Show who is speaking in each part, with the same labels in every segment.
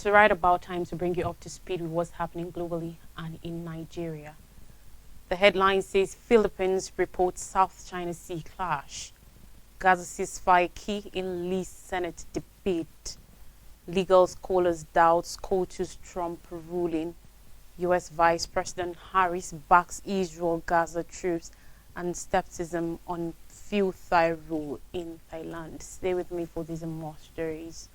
Speaker 1: It's right about time to bring you up to speed with what's happening globally and in Nigeria. The headline says Philippines reports South China Sea clash. Gaza ceasefire key in Lee's Senate debate. Legal scholars doubt SCOTUS Trump ruling. US Vice President Harris backs Israel Gaza troops and skepticism on few Thai rule in Thailand. Stay with me for these and more stories.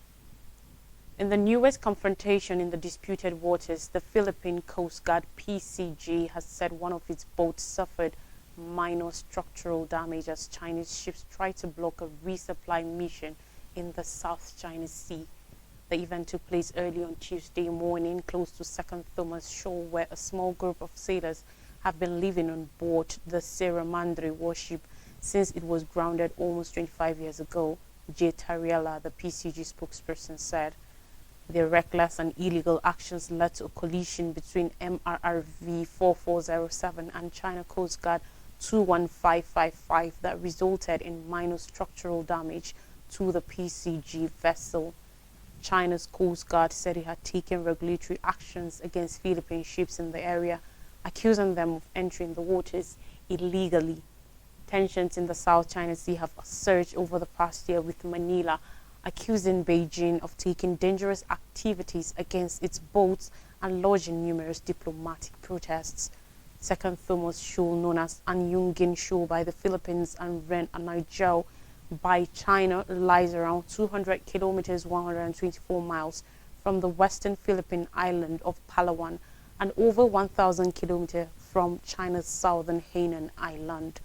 Speaker 1: In the newest confrontation in the disputed waters, the Philippine Coast Guard PCG has said one of its boats suffered minor structural damage as Chinese ships tried to block a resupply mission in the South China Sea. The event took place early on Tuesday morning close to Second Thomas Shore, where a small group of sailors have been living on board the Sierra Madre warship since it was grounded almost 25 years ago, Jay Tariella, the PCG spokesperson, said. Their reckless and illegal actions led to a collision between MRRV 4407 and China Coast Guard 21555 that resulted in minor structural damage to the PCG vessel. China's Coast Guard said it had taken regulatory actions against Philippine ships in the area, accusing them of entering the waters illegally. Tensions in the South China Sea have surged over the past year, with Manila accusing Beijing of taking dangerous activities against its boats and lodging numerous diplomatic protests. Second Thomas Shoal, known as Anyungin Shoal by the Philippines and Ren Anijao by China, lies around 200 kilometers 124 miles from the western Philippine island of Palawan and over 1,000 kilometers from China's southern Hainan Island.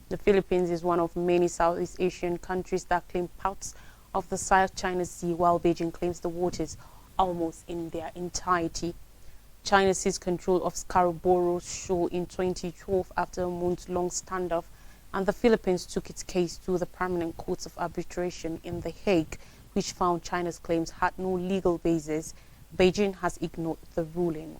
Speaker 1: The Philippines is one of many Southeast Asian countries that claim parts of the South China Sea, while Beijing claims the waters almost in their entirety. China seized control of Scarborough Shoal in 2012 after a month-long standoff, and the Philippines took its case to the Permanent Court of Arbitration in The Hague, which found China's claims had no legal basis. Beijing has ignored the ruling.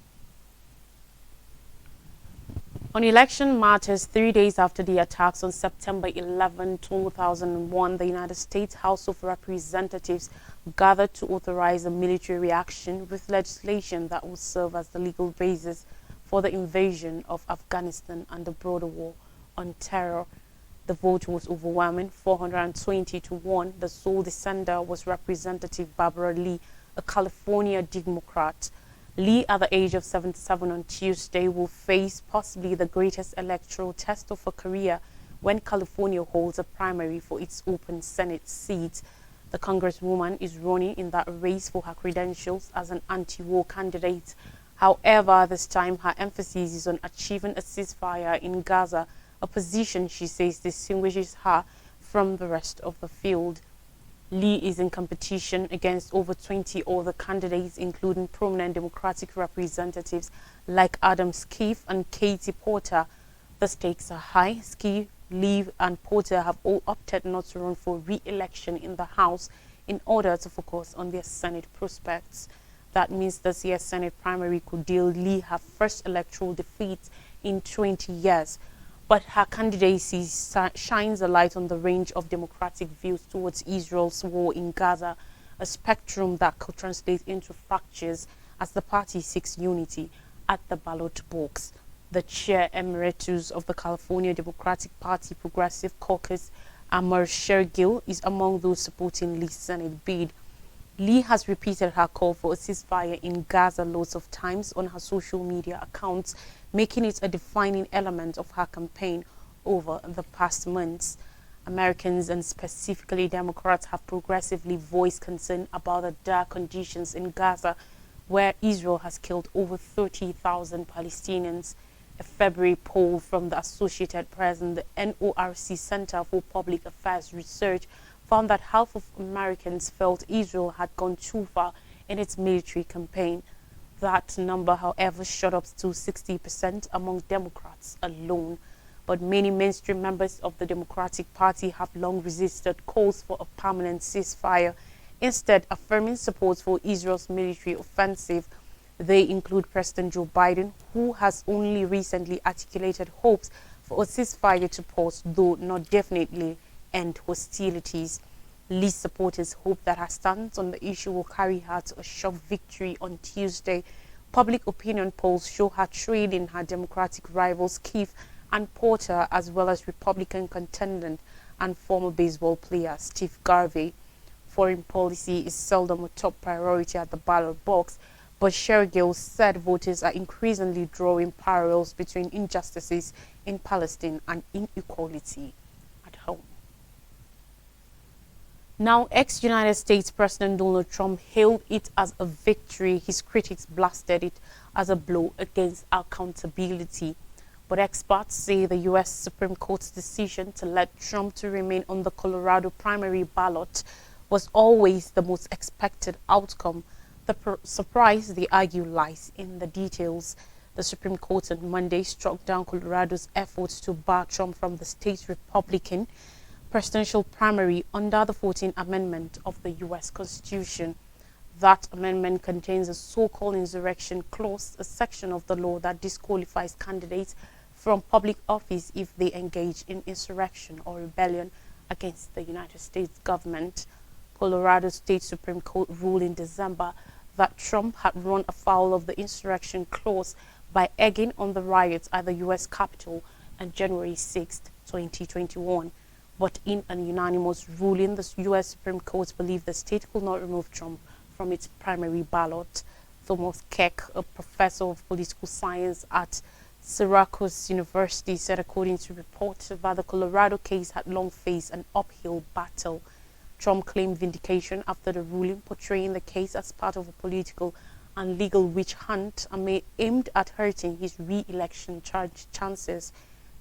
Speaker 1: On election matters, 3 days after the attacks on September 11, 2001, the United States House of Representatives gathered to authorize a military reaction with legislation that will serve as the legal basis for the invasion of Afghanistan and the broader war on terror. The vote was overwhelming, 420 to 1. The sole dissenter was Representative Barbara Lee, a California Democrat. Lee, at the age of 77 on Tuesday, will face possibly the greatest electoral test of her career when California holds a primary for its open Senate seat. The Congresswoman is running in that race for her credentials as an anti-war candidate. However, this time her emphasis is on achieving a ceasefire in Gaza, a position she says distinguishes her from the rest of the field. Lee is in competition against over 20 other candidates, including prominent Democratic representatives like Adam Schiff and Katie Porter. The stakes are high. Schiff, Lee, and Porter have all opted not to run for re-election in the House in order to focus on their Senate prospects. That means this year's Senate primary could deal Lee her first electoral defeat in 20 years. But her candidacy shines a light on the range of democratic views towards Israel's war in Gaza, a spectrum that could translate into fractures as the party seeks unity at the ballot box. The chair emeritus of the California Democratic Party Progressive Caucus, Amar Shergill, is among those supporting Lee's Senate bid. Lee has repeated her call for a ceasefire in Gaza loads of times on her social media accounts, making it a defining element of her campaign over the past months. Americans, and specifically Democrats, have progressively voiced concern about the dire conditions in Gaza, where Israel has killed over 30,000 Palestinians. A February poll from the Associated Press and the NORC Center for Public Affairs Research found that half of Americans felt Israel had gone too far in its military campaign. That number, however, shot up to 60% among Democrats alone. But many mainstream members of the Democratic Party have long resisted calls for a permanent ceasefire, instead affirming support for Israel's military offensive. They include President Joe Biden, who has only recently articulated hopes for a ceasefire to pause, though not definitely end hostilities. Lee's supporters hope that her stance on the issue will carry her to a shock victory on Tuesday. Public opinion polls show her trailing her Democratic rivals Keith and Porter, as well as Republican contender and former baseball player Steve Garvey. Foreign policy is seldom a top priority at the ballot box, but Shergill said voters are increasingly drawing parallels between injustices in Palestine and inequality at home. Now, ex-United States President Donald Trump hailed it as a victory. His critics blasted it as a blow against accountability. But experts say the U.S. Supreme Court's decision to let Trump to remain on the Colorado primary ballot was always the most expected outcome. The surprise, they argue, lies in the details. The Supreme Court on Monday struck down Colorado's efforts to bar Trump from the state's Republican presidential primary under the 14th Amendment of the U.S. Constitution. That amendment contains a so-called insurrection clause, a section of the law that disqualifies candidates from public office if they engage in insurrection or rebellion against the United States government. Colorado State Supreme Court ruled in December that Trump had run afoul of the insurrection clause by egging on the riots at the U.S. Capitol on January 6, 2021. But in an unanimous ruling, the U.S. Supreme Court believed the state could not remove Trump from its primary ballot. Thomas Keck, a professor of political science at Syracuse University, said according to reports that the Colorado case had long faced an uphill battle. Trump claimed vindication after the ruling, portraying the case as part of a political and legal witch hunt aimed at hurting his re-election chances.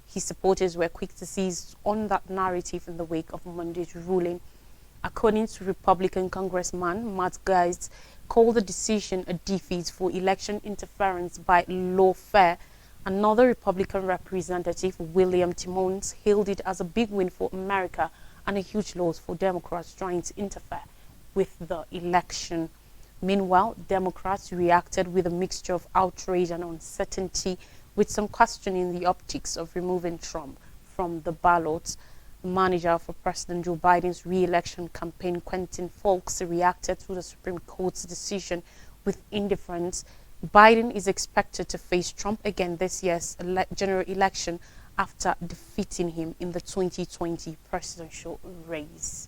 Speaker 1: His supporters were quick to seize on that narrative in the wake of Monday's ruling. According to Republican Congressman Matt Gaetz, called the decision a defeat for election interference by lawfare. Another Republican representative, William Timmons, hailed it as a big win for America and a huge loss for Democrats trying to interfere with the election. Meanwhile, Democrats reacted with a mixture of outrage and uncertainty, with some questioning the optics of removing Trump from the ballot. The manager for President Joe Biden's re-election campaign, Quentin Fawkes, reacted to the Supreme Court's decision with indifference. Biden is expected to face Trump again this year's general election after defeating him in the 2020 presidential race.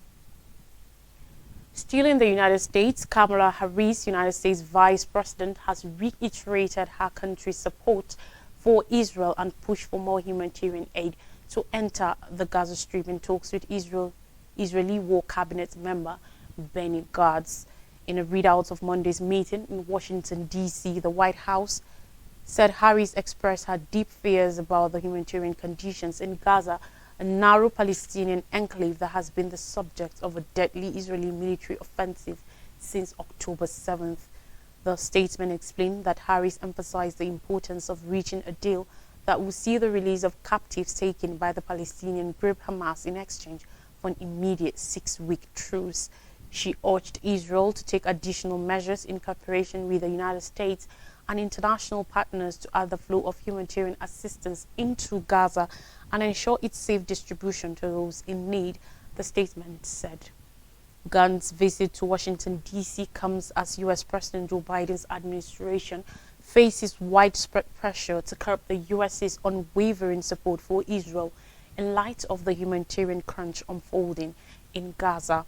Speaker 1: Still in the United States, Kamala Harris, United States Vice President, has reiterated her country's support for Israel and pushed for more humanitarian aid to enter the Gaza Strip in talks with Israeli War Cabinet member Benny Gantz. In a readout of Monday's meeting in Washington, D.C., the White House said Harris expressed her deep fears about the humanitarian conditions in Gaza, a narrow Palestinian enclave that has been the subject of a deadly Israeli military offensive since October 7th. The statement explained that Harris emphasized the importance of reaching a deal that will see the release of captives taken by the Palestinian group Hamas in exchange for an immediate 6-week truce. She urged Israel to take additional measures in cooperation with the United States and international partners to add the flow of humanitarian assistance into Gaza and ensure its safe distribution to those in need, the statement said. Gantz's visit to Washington, D.C. comes as U.S. President Joe Biden's administration faces widespread pressure to curb the U.S.'s unwavering support for Israel in light of the humanitarian crunch unfolding in Gaza.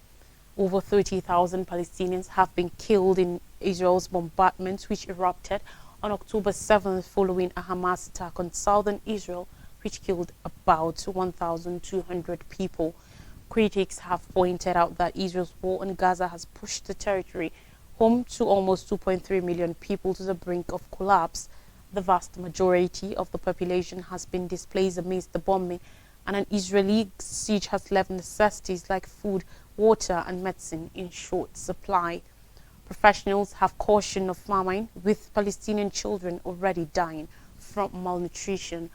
Speaker 1: Over 30,000 Palestinians have been killed in Israel's bombardments, which erupted on October 7th following a Hamas attack on southern Israel, which killed about 1,200 people. Critics have pointed out that Israel's war on Gaza has pushed the territory, home to almost 2.3 million people, to the brink of collapse. The vast majority of the population has been displaced amidst the bombing, and an Israeli siege has left necessities like food, water, and medicine in short supply. Professionals have cautioned of famine, with Palestinian children already dying from malnutrition.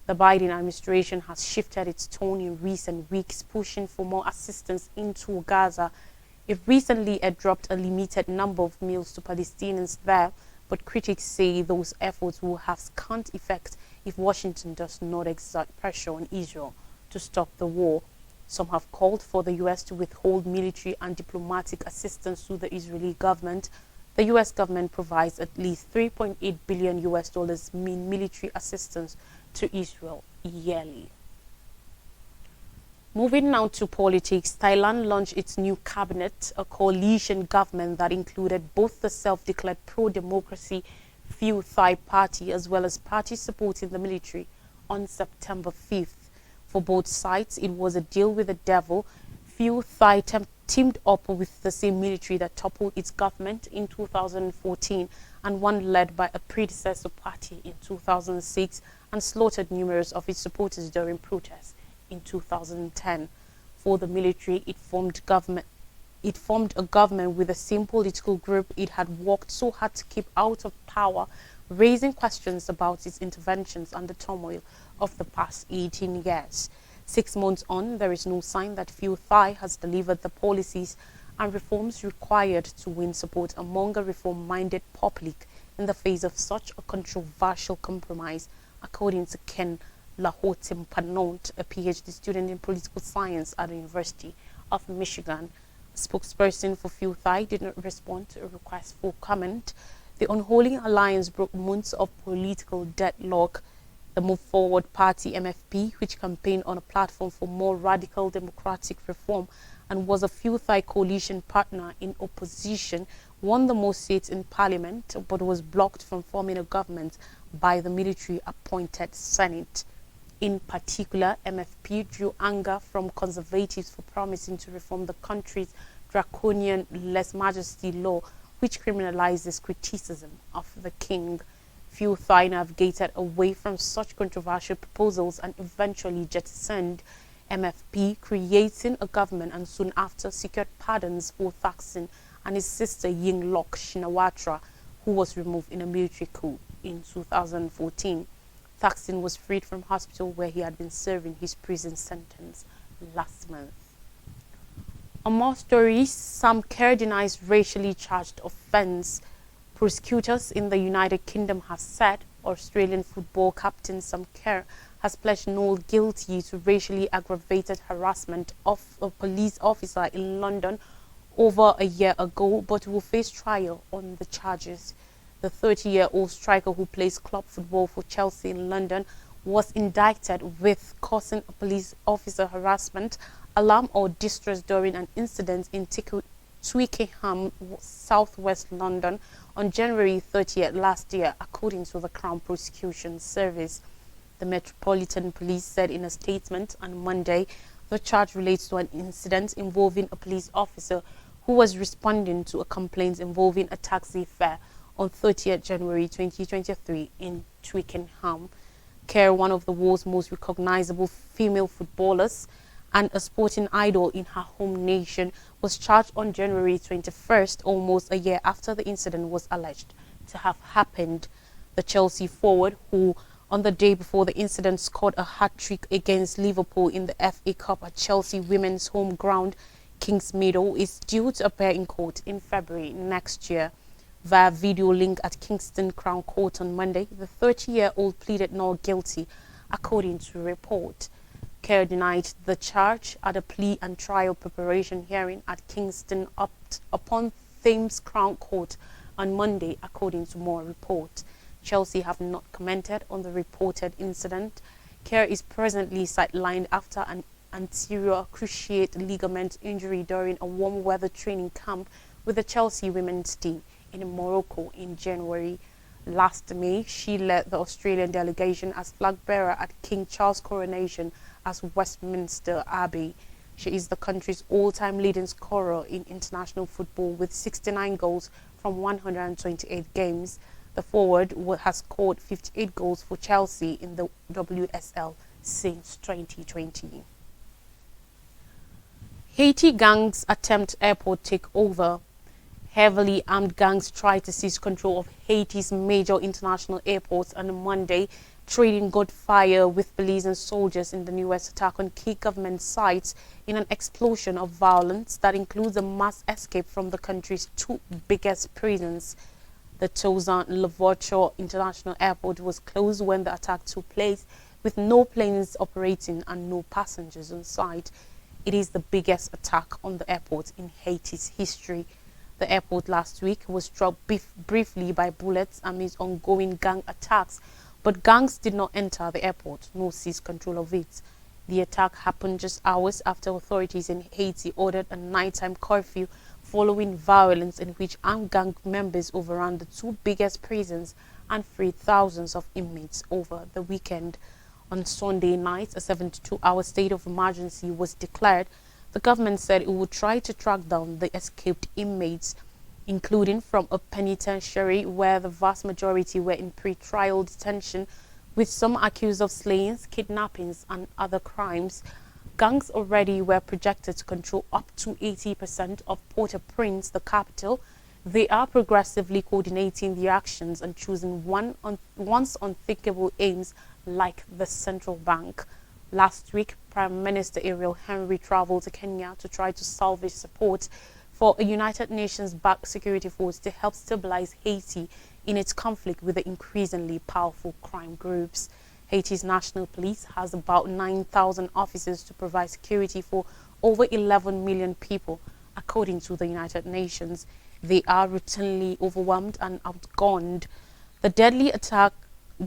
Speaker 1: The Biden administration has shifted its tone in recent weeks, pushing for more assistance into Gaza. It recently dropped a limited number of meals to Palestinians there, but critics say those efforts will have scant effect if Washington does not exert pressure on Israel to stop the war. Some have called for the U.S. to withhold military and diplomatic assistance to the Israeli government. The U.S. government provides at least $3.8 billion in military assistance to Israel yearly. Moving now to politics, Thailand launched its new cabinet, a coalition government that included both the self-declared pro-democracy Pheu Thai party as well as parties supporting the military on September 5th. For both sides, it was a deal with the devil. Pheu Thai teamed up with the same military that toppled its government in 2014 and one led by a predecessor party in 2006 and slaughtered numerous of its supporters during protests in 2010. For the military, it formed a government with the same political group it had worked so hard to keep out of power, raising questions about its interventions and the turmoil of the past 18 years. 6 months on, there is no sign that Pheu Thai has delivered the policies and reforms required to win support among a reform-minded public in the face of such a controversial compromise, according to Ken Lahotim-Panont, a PhD student in political science at the University of Michigan. A spokesperson for Pheu Thai did not respond to a request for comment. The unholy alliance broke months of political deadlock. The Move Forward Party, MFP, which campaigned on a platform for more radical democratic reform and was a Pheu Thai coalition partner in opposition, won the most seats in parliament but was blocked from forming a government by the military-appointed Senate. In particular, MFP drew anger from conservatives for promising to reform the country's draconian lèse-majesté law, which criminalizes criticism of the king. Pheu Thai navigated away from such controversial proposals and eventually jettisoned MFP, creating a government and soon after secured pardons for Thaksin and his sister Yingluck Shinawatra, who was removed in a military coup in 2014. Thaksin was freed from hospital where he had been serving his prison sentence last month. On more stories, Sam Kerr denies racially charged offence. Prosecutors in the United Kingdom have said Australian football captain Sam Kerr has pledged Noel guilty to racially aggravated harassment of a police officer in London over a year ago, but will face trial on the charges. The 30-year-old striker who plays club football for Chelsea in London was indicted with causing a police officer harassment, alarm or distress during an incident in Twickenham, southwest London on January 30th last year, according to the Crown Prosecution Service. The Metropolitan Police said in a statement on Monday the charge relates to an incident involving a police officer who was responding to a complaint involving a taxi fare on 30th January 2023 in Twickenham. Kerr, one of the world's most recognizable female footballers and a sporting idol in her home nation, was charged on January 21st, almost a year after the incident was alleged to have happened. The Chelsea forward, who on the day before the incident scored a hat-trick against Liverpool in the FA Cup at Chelsea women's home ground, Kingsmeadow, is due to appear in court in February next year. Via video link at Kingston Crown Court on Monday, the 30-year-old pleaded not guilty, according to a report. Kerr denied the charge at a plea and trial preparation hearing at Kingston upon Thames Crown Court on Monday, according to more reports. Chelsea have not commented on the reported incident. Kerr is presently sidelined after an anterior cruciate ligament injury during a warm weather training camp with the Chelsea women's team in Morocco in January. Last May, she led the Australian delegation as flag bearer at King Charles' coronation at Westminster Abbey. She is the country's all-time leading scorer in international football with 69 goals from 128 games. The forward has scored 58 goals for Chelsea in the WSL since 2020. Haiti gangs attempt airport takeover. Heavily armed gangs tried to seize control of Haiti's major international airports on Monday, trading gunfire with police and soldiers in the newest attack on key government sites in an explosion of violence that includes a mass escape from the country's two biggest prisons. The Toussaint International Airport was closed when the attack took place, with no planes operating and no passengers on site. It is the biggest attack on the airport in Haiti's history. The airport last week was struck briefly by bullets amid ongoing gang attacks, but gangs did not enter the airport nor seize control of it. The attack happened just hours after authorities in Haiti ordered a nighttime curfew following violence in which armed gang members overran the two biggest prisons and freed thousands of inmates over the weekend. On Sunday night, a 72-hour state of emergency was declared. The government said it would try to track down the escaped inmates, including from a penitentiary where the vast majority were in pre-trial detention, with some accused of slayings, kidnappings, and other crimes. Gangs already were projected to control up to 80% of Port-au-Prince, the capital. They are progressively coordinating their actions and choosing once unthinkable aims like the central bank. Last week, Prime Minister Ariel Henry traveled to Kenya to try to salvage support for a United Nations-backed security force to help stabilize Haiti in its conflict with the increasingly powerful crime groups. Haiti's national police has about 9,000 officers to provide security for over 11 million people, according to the United Nations. They are routinely overwhelmed and outgunned. The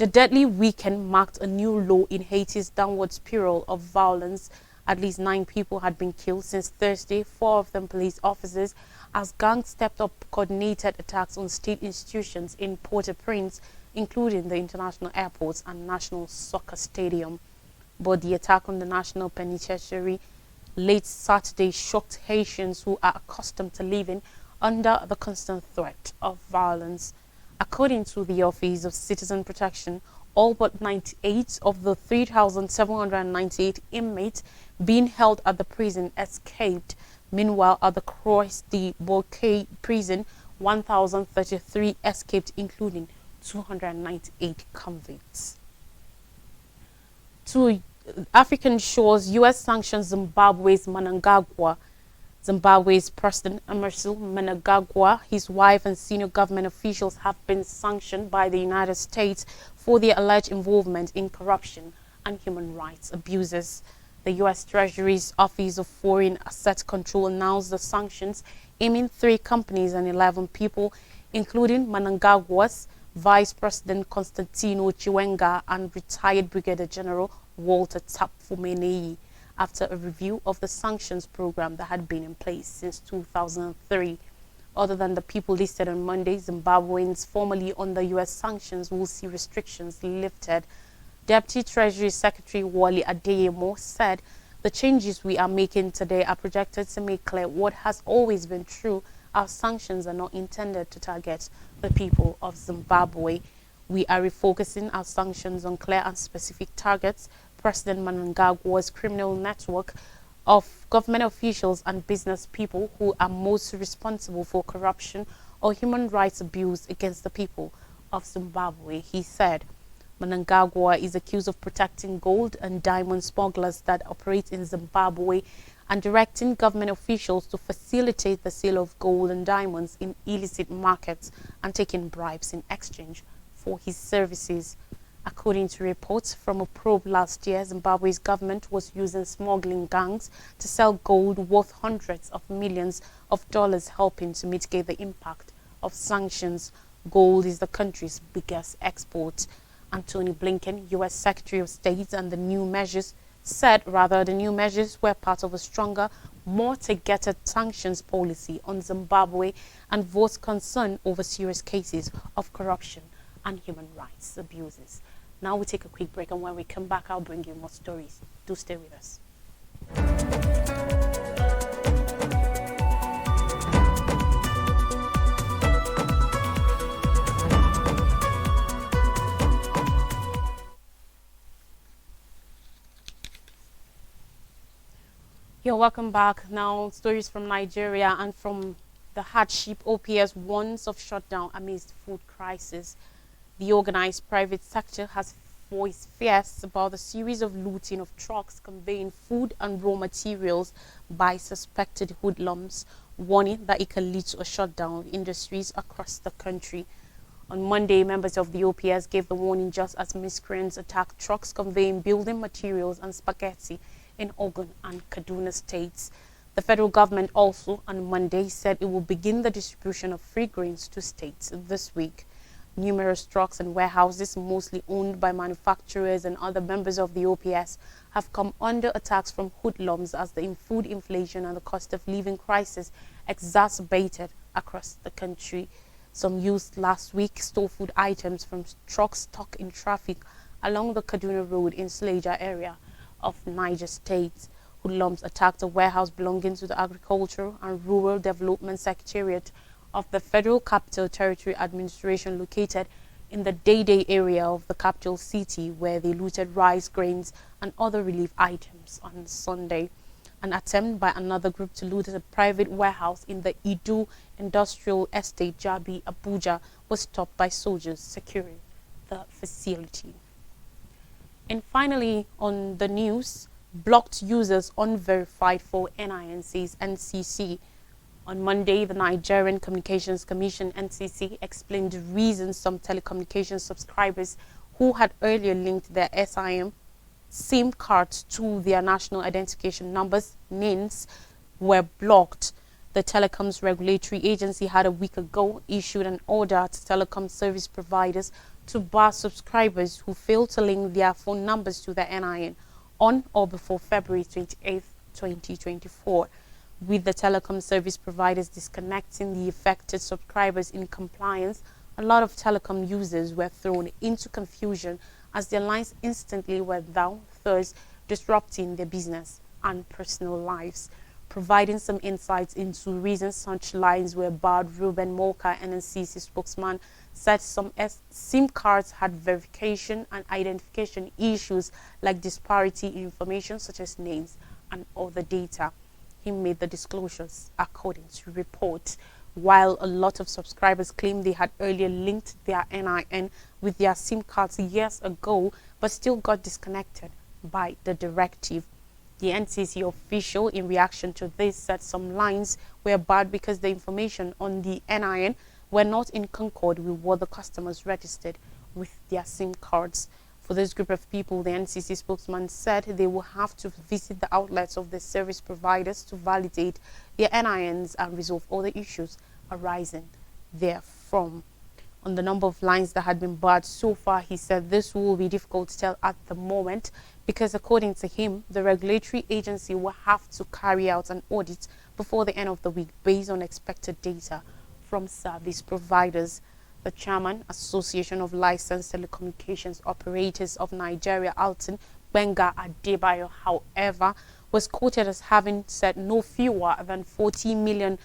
Speaker 1: deadly weekend marked a new low in Haiti's downward spiral of violence. At least 9 people had been killed since Thursday, 4 of them police officers, as gangs stepped up coordinated attacks on state institutions in Port-au-Prince, including the international airports and national soccer stadium. But the attack on the national penitentiary late Saturday shocked Haitians who are accustomed to living under the constant threat of violence. According to the Office of Citizen Protection, all but 98 of the 3,798 inmates being held at the prison escaped. Meanwhile, at the Croix de Bouquet prison, 1,033 escaped, including 298 convicts. To African shores, U.S. sanctions Zimbabwe's Mnangagwa. Zimbabwe's President Emmerson Mnangagwa, his wife, and senior government officials have been sanctioned by the United States for their alleged involvement in corruption and human rights abuses. The U.S. Treasury's Office of Foreign Asset Control announced the sanctions aiming 3 companies and 11 people, including Mnangagwa's Vice President Constantino Chiwenga and retired Brigadier General Walter Tapfumenei, after a review of the sanctions program that had been in place since 2003. Other than the people listed on Monday, Zimbabweans formerly under U.S. sanctions will see restrictions lifted. Deputy Treasury Secretary Wally Adeyemo said, "The changes we are making today are projected to make clear what has always been true. Our sanctions are not intended to target the people of Zimbabwe. We are refocusing our sanctions on clear and specific targets." President Mnangagwa's criminal network of government officials and business people who are most responsible for corruption or human rights abuse against the people of Zimbabwe, he said. Mnangagwa is accused of protecting gold and diamond smugglers that operate in Zimbabwe and directing government officials to facilitate the sale of gold and diamonds in illicit markets and taking bribes in exchange for his services. According to reports from a probe last year, Zimbabwe's government was using smuggling gangs to sell gold worth hundreds of millions of dollars, helping to mitigate the impact of sanctions. Gold is the country's biggest export. Antony Blinken, U.S. Secretary of State, and the new measures were part of a stronger, more targeted sanctions policy on Zimbabwe and voiced concern over serious cases of corruption and human rights abuses. Now we take a quick break, and when we come back, I'll bring you more stories. Do stay with us. You're welcome back. Now, stories from Nigeria and from the hardship OPS warns of shutdown amidst food crisis. The organized private sector has voiced fears about the series of looting of trucks conveying food and raw materials by suspected hoodlums, warning that it can lead to a shutdown of industries across the country. On Monday, members of the OPS gave the warning just as miscreants attacked trucks conveying building materials and spaghetti in Ogun and Kaduna states. The federal government also on Monday said it will begin the distribution of free grains to states this week. Numerous trucks and warehouses, mostly owned by manufacturers and other members of the OPS, have come under attacks from hoodlums as the food inflation and the cost of living crisis exacerbated across the country. Some used last week stole food items from trucks stuck in traffic along the Kaduna Road in Suleja area of Niger State. Hoodlums attacked a warehouse belonging to the Agricultural and Rural Development Secretariat of the Federal Capital Territory Administration located in the Day area of the capital city, where they looted rice, grains and other relief items on Sunday. An attempt by another group to loot a private warehouse in the Idu Industrial Estate, Jabi, Abuja, was stopped by soldiers securing the facility. And finally, on the news, blocked users unverified for NIN, says NCC. On Monday, the Nigerian Communications Commission, NCC, explained the reasons some telecommunications subscribers who had earlier linked their SIM cards to their national identification numbers, NINs, were blocked. The Telecoms Regulatory Agency had a week ago issued an order to telecom service providers to bar subscribers who failed to link their phone numbers to their NIN on or before February 28, 2024. With the telecom service providers disconnecting the affected subscribers in compliance, a lot of telecom users were thrown into confusion as their lines instantly went down, thus disrupting their business and personal lives. Providing some insights into reasons such lines were barred, Ruben Moka, NNCC spokesman, said some SIM cards had verification and identification issues like disparity in information such as names and other data. He made the disclosures according to reports. While a lot of subscribers claim they had earlier linked their NIN with their SIM cards years ago but still got disconnected by the directive. The NCC official, in reaction to this, said some lines were barred because the information on the NIN were not in concord with what the customers registered with their SIM cards. For this group of people, the NCC spokesman said they will have to visit the outlets of the service providers to validate their NINs and resolve all the issues arising therefrom. On the number of lines that had been barred so far, he said this will be difficult to tell at the moment because, according to him, the regulatory agency will have to carry out an audit before the end of the week based on expected data from service providers. The chairman, Association of Licensed Telecommunications Operators of Nigeria, Alton Benga Adebayo, however, was quoted as having said no fewer than 40 million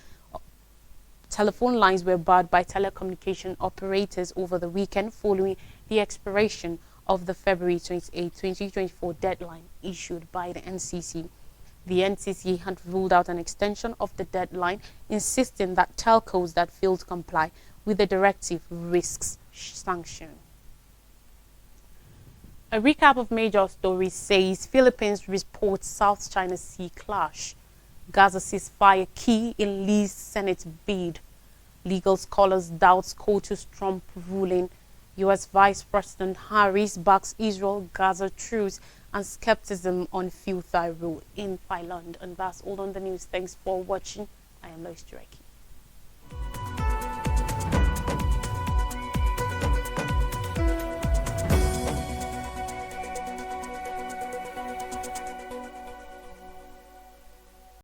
Speaker 1: telephone lines were barred by telecommunication operators over the weekend following the expiration of the February 28, 2024 deadline issued by the NCC. The NCC had ruled out an extension of the deadline, insisting that telcos that fail to comply with the directive risks sanction. A recap of major stories says Philippines reports South China Sea clash. Gaza ceasefire key in Lee's Senate bid. Legal scholars doubts Kotu's Trump ruling. U.S. Vice President Harris backs Israel Gaza truce and skepticism on Filthai rule in Thailand. And that's all on the news. Thanks for watching. I am Lois Tureki.